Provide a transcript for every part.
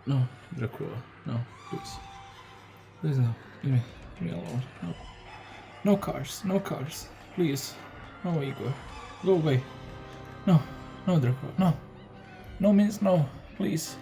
No, Dracula. No, please. Please no. Leave me alone. No. No cars. No cars. Please. No, Igor. Go away. No. No, Dracula. No. No means no. Please.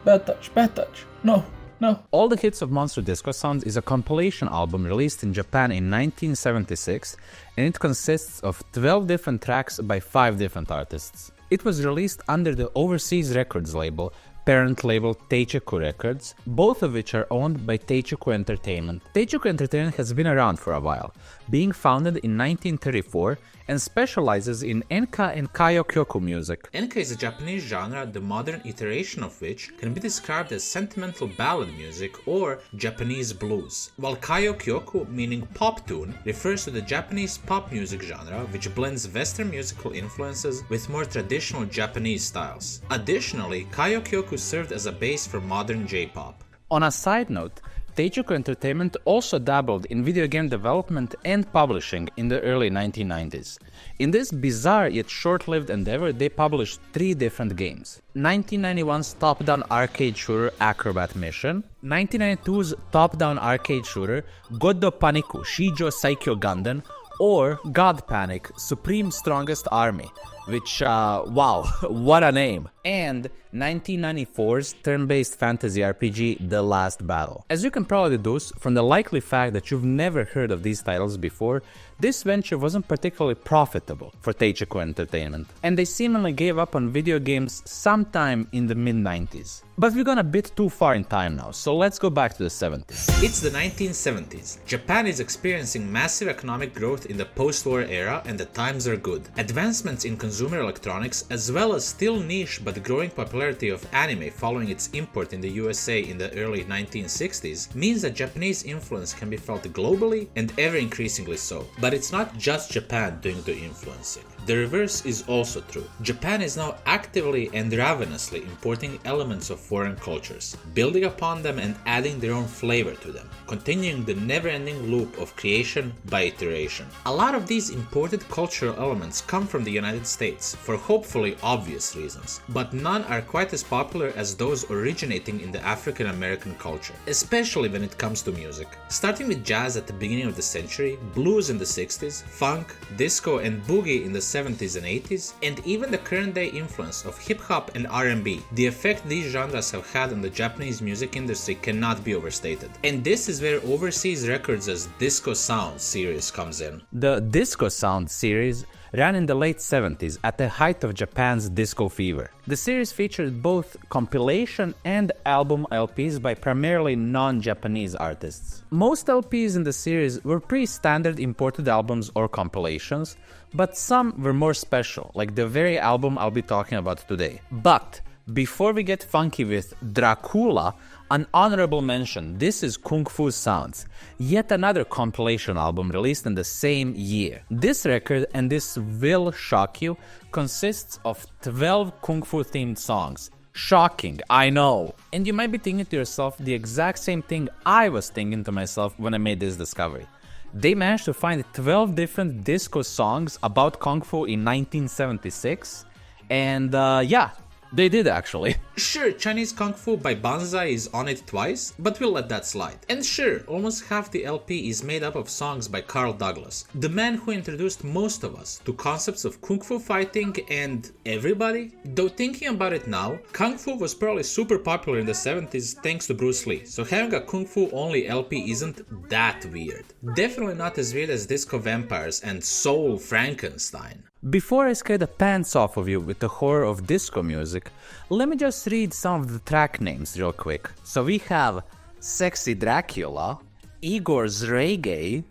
Bad touch. Bad touch. No. No. All the Hits of Monster Disco Sounds is a compilation album released in Japan in 1976, and it consists of 12 different tracks by 5 different artists. It was released under the Overseas Records label, parent label Teichiku Records, both of which are owned by Teichiku Entertainment. Teichiku Entertainment has been around for a while, being founded in 1934 and specializes in enka and kaio-kyoku music. Enka is a Japanese genre, the modern iteration of which can be described as sentimental ballad music or Japanese blues, while kaio-kyoku, meaning pop tune, refers to the Japanese pop music genre which blends Western musical influences with more traditional Japanese styles. Additionally, kaio-kyoku served as a base for modern J-pop. On a side note, Teichiku Entertainment also dabbled in video game development and publishing in the early 1990s. In this bizarre yet short-lived endeavor, they published 3 different games. 1991's top-down arcade shooter Acrobat Mission, 1992's top-down arcade shooter Goddo Paniku Shijo Saikyo Ganden, or God Panic Supreme Strongest Army, which, wow, what a name, and 1994's turn-based fantasy RPG The Last Battle. As you can probably deduce from the likely fact that you've never heard of these titles before, this venture wasn't particularly profitable for Teichiku Entertainment, and they seemingly gave up on video games sometime in the mid-90s. But we've gone a bit too far in time now, so let's go back to the 70s. It's the 1970s. Japan is experiencing massive economic growth in the post-war era, and the times are good. Advancements in consumer electronics, as well as still niche but growing popularity of anime following its import in the USA in the early 1960s, means that Japanese influence can be felt globally and ever increasingly so. But it's not just Japan doing the influencing. The reverse is also true. Japan is now actively and ravenously importing elements of foreign cultures, building upon them and adding their own flavor to them, continuing the never-ending loop of creation by iteration. A lot of these imported cultural elements come from the United States for hopefully obvious reasons, but none are quite as popular as those originating in the African American culture, especially when it comes to music. Starting with jazz at the beginning of the century, blues in the 60s, funk, disco and boogie in the 70s and 80s, and even the current day influence of hip-hop and R&B, the effect these genres have had on the Japanese music industry cannot be overstated. And this is where Overseas Records' Disco Sound series comes in. The Disco Sound series ran in the late 70s at the height of Japan's disco fever. The series featured both compilation and album LPs by primarily non-Japanese artists. Most LPs in the series were pretty standard imported albums or compilations, but some were more special, like the very album I'll be talking about today. But before we get funky with Dracula, an honorable mention, this is Kung Fu Sounds, yet another compilation album released in the same year. This record, and this will shock you, consists of 12 Kung Fu themed songs. Shocking, I know. And you might be thinking to yourself the exact same thing I was thinking to myself when I made this discovery. They managed to find 12 different disco songs about Kung Fu in 1976, and yeah, they did actually. Sure, Chinese Kung Fu by Banzai is on it twice, but we'll let that slide. And sure, almost half the LP is made up of songs by Carl Douglas, the man who introduced most of us to concepts of Kung Fu fighting and everybody. Though thinking about it now, Kung Fu was probably super popular in the 70s thanks to Bruce Lee, so having a Kung Fu only LP isn't that weird. Definitely not as weird as Disco Vampires and Soul Frankenstein. Before I scare the pants off of you with the horror of disco music, let me just read some of the track names real quick. So we have Sexy Dracula, Igor's Reggae,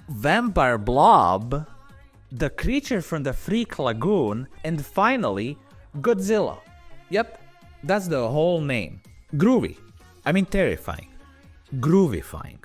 Vampire Blob, The Creature from the Freak Lagoon, and finally, Godzilla. Yep, that's the whole name. Groovy. I mean terrifying. Groovifying.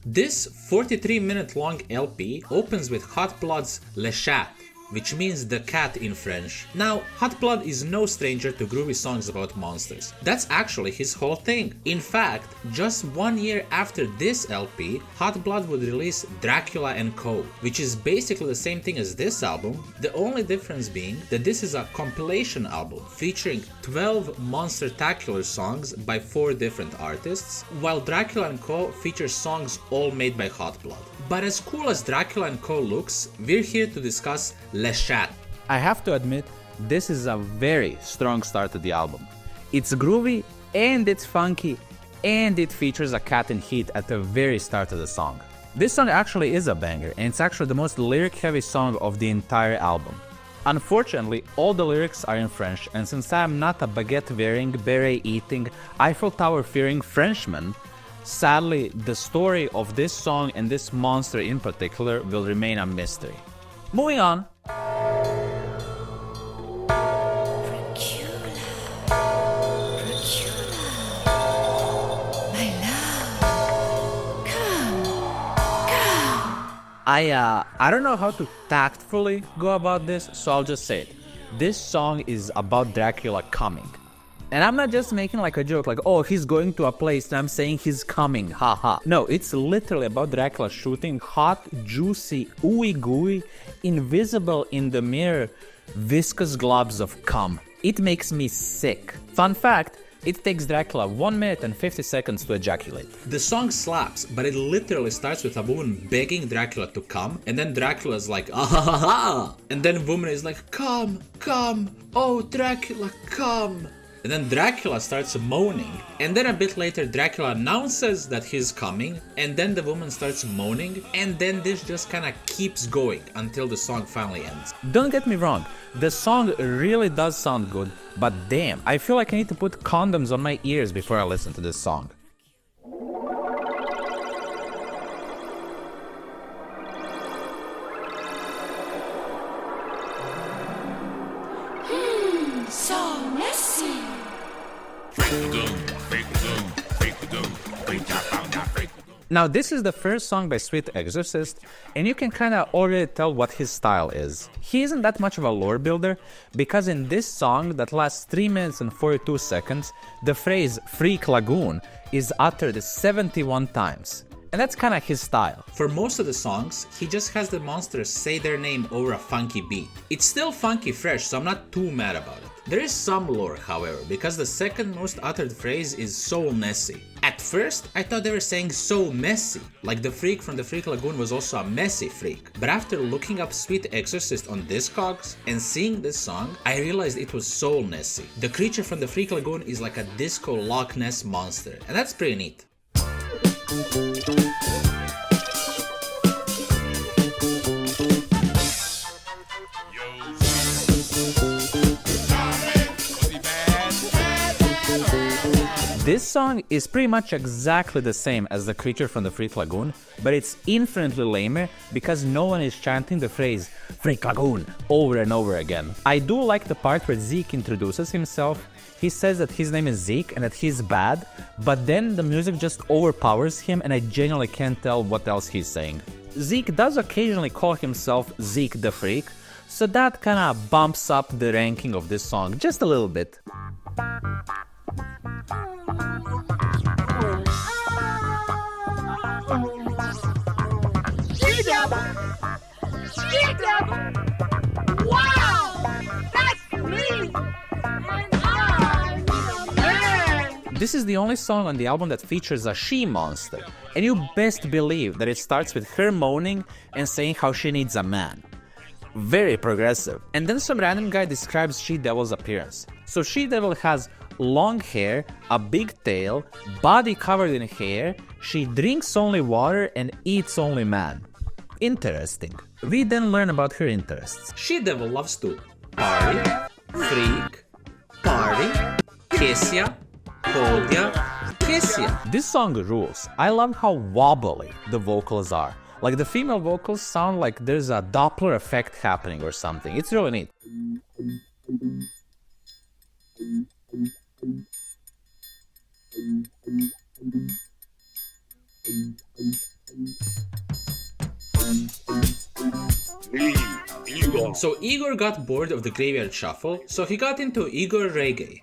This 43-minute long LP opens with Hot Blood's Le Chat, which means the cat in French. Now, Hot Blood is no stranger to groovy songs about monsters. That's actually his whole thing. In fact, just 1 year after this LP, Hot Blood would release Dracula and Co., which is basically the same thing as this album, the only difference being that this is a compilation album featuring 12 monster-tacular songs by 4 different artists, while Dracula and Co. features songs all made by Hot Blood. But as cool as Dracula and Co. looks, we're here to discuss Le Chat. I have to admit, this is a very strong start to the album. It's groovy, and it's funky, and it features a cat in heat at the very start of the song. This song actually is a banger, and it's actually the most lyric-heavy song of the entire album. Unfortunately, all the lyrics are in French, and since I am not a baguette-wearing, beret-eating, Eiffel Tower-fearing Frenchman, sadly, the story of this song and this monster in particular will remain a mystery. Moving on. I don't know how to tactfully go about this, so I'll just say it. This song is about Dracula coming. And I'm not just making like a joke, like, oh, he's going to a place and I'm saying he's coming, haha. No, it's literally about Dracula shooting hot, juicy, ooey gooey, invisible in the mirror, viscous globs of cum. It makes me sick. Fun fact, it takes Dracula 1 minute and 50 seconds to ejaculate. The song slaps, but it literally starts with a woman begging Dracula to come, and then Dracula's like, ah ha ha ha, and then woman is like, come, come, oh Dracula, come. And then Dracula starts moaning, and then a bit later Dracula announces that he's coming, and then the woman starts moaning, and then this just kinda keeps going until the song finally ends. Don't get me wrong, the song really does sound good, but damn, I feel like I need to put condoms on my ears before I listen to this song. So messy. Now this is the first song by Sweet Exorcist, and you can kinda already tell what his style is. He isn't that much of a lore builder, because in this song that lasts 3 minutes and 42 seconds, the phrase Freak Lagoon is uttered 71 times. And that's kinda his style. For most of the songs, he just has the monsters say their name over a funky beat. It's still funky fresh, so I'm not too mad about it. There is some lore, however, because the second most uttered phrase is so messy. At first, I thought they were saying so messy, like the freak from the Freak Lagoon was also a messy freak. But after looking up Sweet Exorcist on Discogs and seeing this song, I realized it was so messy. The creature from the Freak Lagoon is like a disco Loch Ness monster, and that's pretty neat. This song is pretty much exactly the same as the creature from the Freak Lagoon, but it's infinitely lamer because no one is chanting the phrase Freak Lagoon over and over again. I do like the part where Zeke introduces himself. He says that his name is Zeke and that he's bad, but then the music just overpowers him and I genuinely can't tell what else he's saying. Zeke does occasionally call himself Zeke the Freak, so that kinda bumps up the ranking of this song just a little bit. Wow! That's me! And I'm a man! This is the only song on the album that features a she-monster, and you best believe that it starts with her moaning and saying how she needs a man. Very progressive. And then some random guy describes She-Devil's appearance. So She-Devil has long hair, a big tail, body covered in hair, she drinks only water and eats only man. Interesting. We then learn about her interests. She-Devil loves to party, freak, party, kiss ya, hold ya, kiss ya. This song rules. I love how wobbly the vocals are. Like the female vocals sound like there's a Doppler effect happening or something. It's really neat. Me, you are So Igor got bored of the graveyard shuffle, so he got into Igor reggae.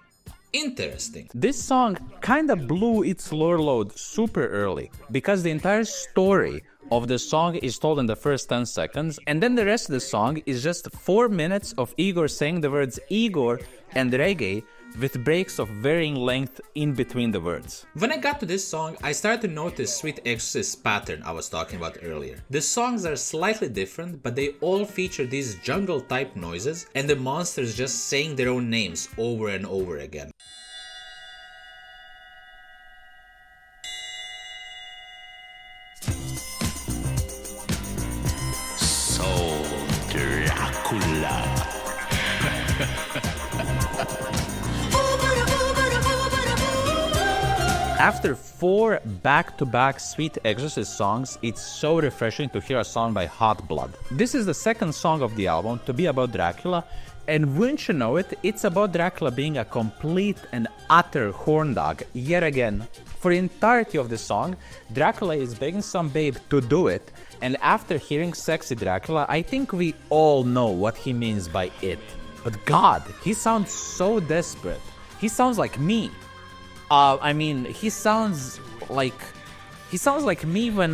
Interesting. This song kinda blew its lore load super early, because the entire story of the song is told in the first 10 seconds, and then the rest of the song is just 4 minutes of Igor saying the words Igor and reggae with breaks of varying length in between the words. When I got to this song, I started to notice Sweet Exorcist's pattern I was talking about earlier. The songs are slightly different, but they all feature these jungle type noises and the monsters just saying their own names over and over again. So Dracula. After 4 back-to-back Sweet Exorcist songs, it's so refreshing to hear a song by Hot Blood. This is the second song of the album to be about Dracula, and wouldn't you know it, it's about Dracula being a complete and utter horn dog yet again. For the entirety of the song, Dracula is begging some babe to do it, and after hearing Sexy Dracula, I think we all know what he means by it. But God, he sounds so desperate. He sounds like me. He sounds like me when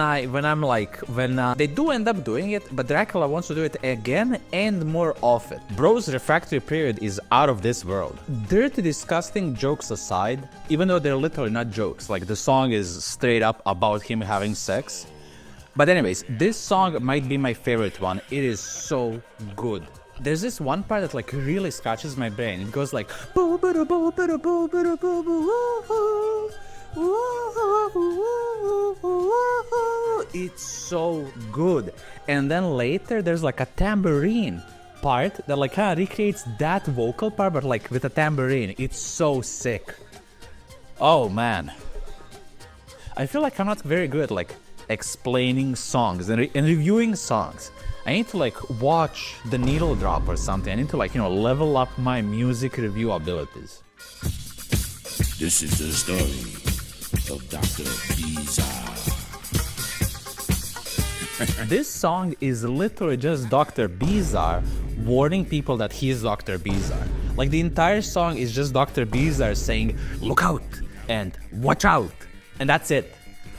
they do end up doing it, but Dracula wants to do it again and more often. Bro's refractory period is out of this world. Dirty, disgusting jokes aside, even though they're literally not jokes, like the song is straight up about him having sex. But anyways, this song might be my favorite one. It is so good. There's this one part that like really scratches my brain. It goes like it's so good. And then later there's like a tambourine part that like kind of recreates that vocal part but like with a tambourine. It's so sick. Oh man. I feel like I'm not very good at like explaining songs and reviewing songs. I need to like watch The Needle Drop or something. I need to like, level up my music review abilities. This is the story of Dr. Bizarre. This song is literally just Dr. Bizarre warning people that he is Dr. Bizarre. Like the entire song is just Dr. Bizarre saying, look out and watch out. And that's it.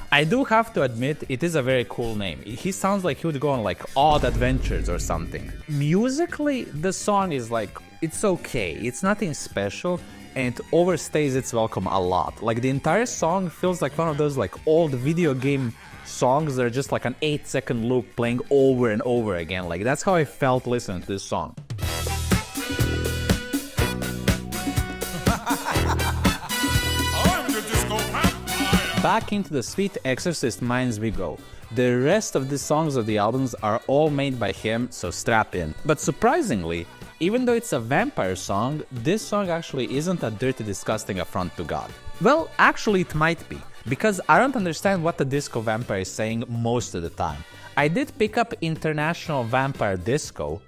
I do have to admit, it is a very cool name. He sounds like he would go on like Odd Adventures or something. Musically, the song is like, it's okay. It's nothing special and it overstays its welcome a lot. Like the entire song feels like one of those like old video game songs that are just like an 8-second loop playing over and over again. Like that's how I felt listening to this song. Back into the Sweet Exorcist minds we go. The rest of the songs of the albums are all made by him, so strap in. But surprisingly, even though it's a vampire song, this song actually isn't a dirty, disgusting affront to God. Well, actually it might be, because I don't understand what the disco vampire is saying most of the time. I did pick up International Vampire Disco,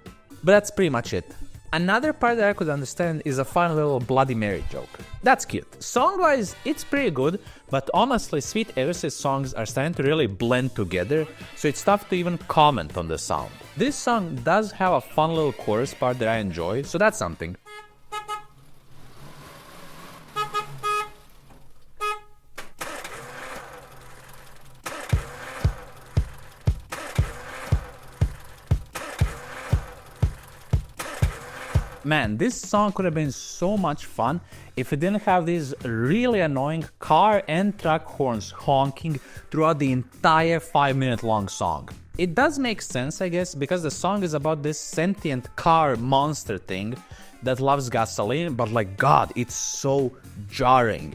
but that's pretty much it. Another part that I could understand is a fun little Bloody Mary joke. That's cute. Song-wise, it's pretty good, but honestly, Sweet Exorcist songs are starting to really blend together, so it's tough to even comment on the sound. This song does have a fun little chorus part that I enjoy, so that's something. Man, this song could have been so much fun if it didn't have these really annoying car and truck horns honking throughout the entire 5-minute long song. It does make sense, I guess, because the song is about this sentient car monster thing that loves gasoline, but like God, it's so jarring.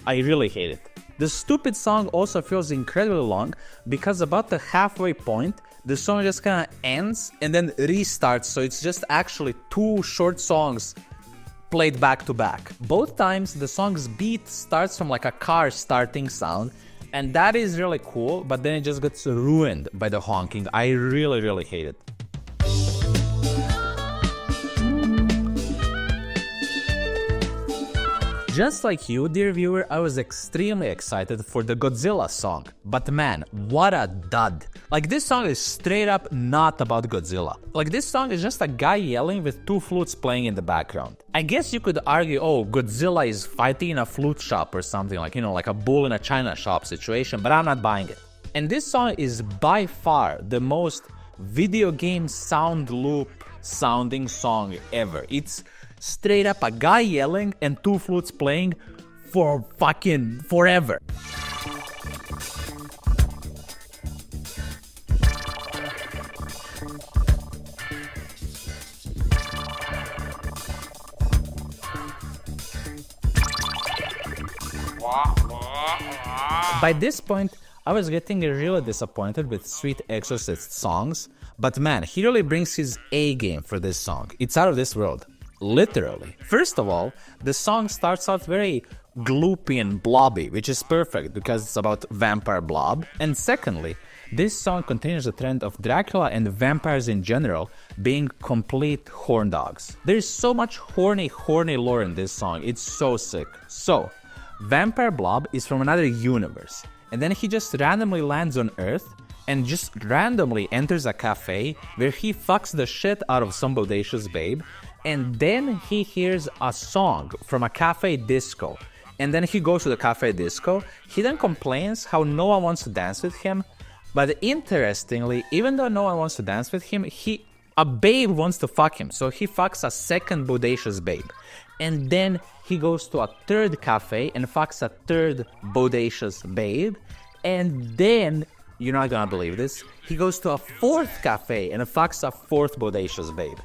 I really hate it. The stupid song also feels incredibly long because about the halfway point, the song just kind of ends and then restarts, so it's just actually 2 short songs played back to back. Both times the song's beat starts from like a car starting sound, and that is really cool, but then it just gets ruined by the honking. I really hate it. Just like you, dear viewer, I was extremely excited for the Godzilla song. But man, what a dud. Like, this song is straight up not about Godzilla. Like, this song is just a guy yelling with two flutes playing in the background. I guess you could argue, oh, Godzilla is fighting in a flute shop or something, like, you know, like a bull in a china shop situation, but I'm not buying it. And this song is by far the most video game sound loop sounding song ever. It's straight up a guy yelling and two flutes playing for fucking forever. By this point, I was getting really disappointed with Sweet Exorcist songs, but man, he really brings his A game for this song. It's out of this world. Literally. First of all, the song starts out very gloopy and blobby, which is perfect because it's about vampire blob. And secondly, this song continues the trend of Dracula and vampires in general being complete horn dogs. There's so much horny lore in this song, it's so sick. So, Vampire Blob is from another universe, and then he just randomly lands on Earth and just randomly enters a cafe where he fucks the shit out of some bodacious babe, and then he hears a song from a cafe disco, and then he goes to the cafe disco. He then complains how no one wants to dance with him, but interestingly, even though no one wants to dance with him, a babe wants to fuck him, so he fucks a second bodacious babe. And then he goes to a third cafe and fucks a third bodacious babe. And then, you're not gonna believe this, he goes to a fourth cafe and fucks a fourth bodacious babe.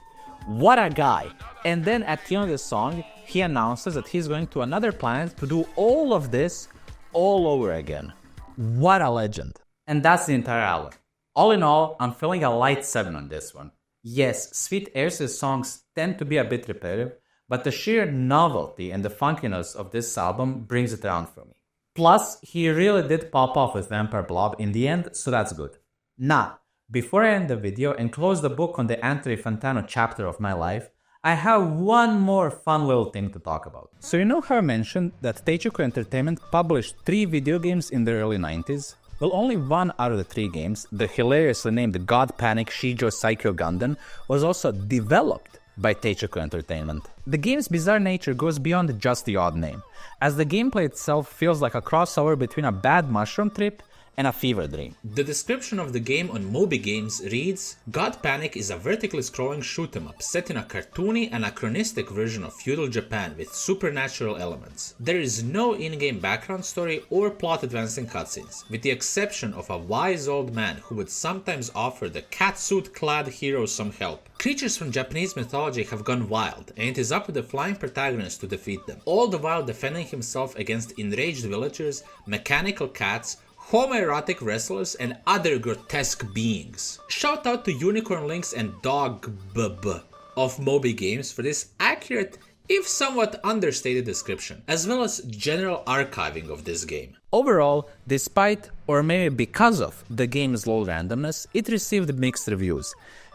What a guy. And then at the end of the song, he announces that he's going to another planet to do all of this all over again. What a legend. And that's the entire album. All in all, I'm feeling a light 7 on this one. Yes, Sweet Exorcist songs tend to be a bit repetitive, but the sheer novelty and the funkiness of this album brings it around for me. Plus, he really did pop off with Vampire Blob in the end, so that's good. Now, before I end the video and close the book on the Anthony Fantano chapter of my life, I have one more fun little thing to talk about. So you know how I mentioned that Teichiku Entertainment published 3 video games in the early 90s? Well, only one out of the 3 games, the hilariously named God Panic Shijo Saikyo Gundam, was also developed by Teichiku Entertainment. The game's bizarre nature goes beyond just the odd name, as the gameplay itself feels like a crossover between a bad mushroom trip and a fever dream. The description of the game on Moby Games reads, God Panic is a vertically scrolling shoot-em-up set in a cartoony, anachronistic version of feudal Japan with supernatural elements. There is no in-game background story or plot advancing cutscenes, with the exception of a wise old man who would sometimes offer the catsuit-clad hero some help. Creatures from Japanese mythology have gone wild, and it is up to the flying protagonist to defeat them, all the while defending himself against enraged villagers, mechanical cats, homoerotic wrestlers, and other grotesque beings. Shout out to Unicorn Links and Dog BB of Moby Games for this accurate, if somewhat understated description, as well as general archiving of this game. Overall, despite, or maybe because of, the game's low randomness, it received mixed reviews.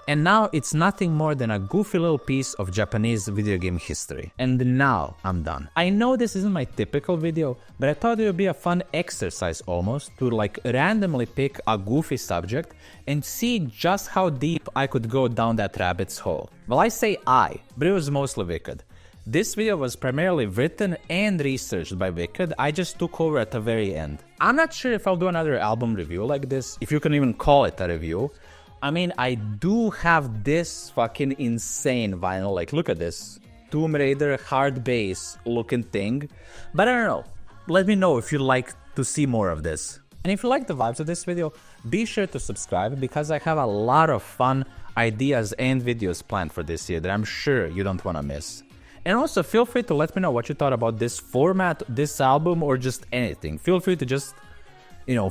And now it's nothing more than a goofy little piece of Japanese video game history. And now I'm done. I know this isn't my typical video, but I thought it would be a fun exercise almost to like randomly pick a goofy subject and see just how deep I could go down that rabbit's hole. Well, I say I, but it was mostly Wicked. This video was primarily written and researched by Wicked, I just took over at the very end. I'm not sure if I'll do another album review like this, if you can even call it a review. I mean, I do have this fucking insane vinyl, like look at this, Tomb Raider hard bass looking thing, but I don't know, let me know if you'd like to see more of this. And if you like the vibes of this video, be sure to subscribe because I have a lot of fun ideas and videos planned for this year that I'm sure you don't want to miss. And also feel free to let me know what you thought about this format, this album, or just anything. Feel free to just,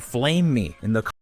flame me in the comments.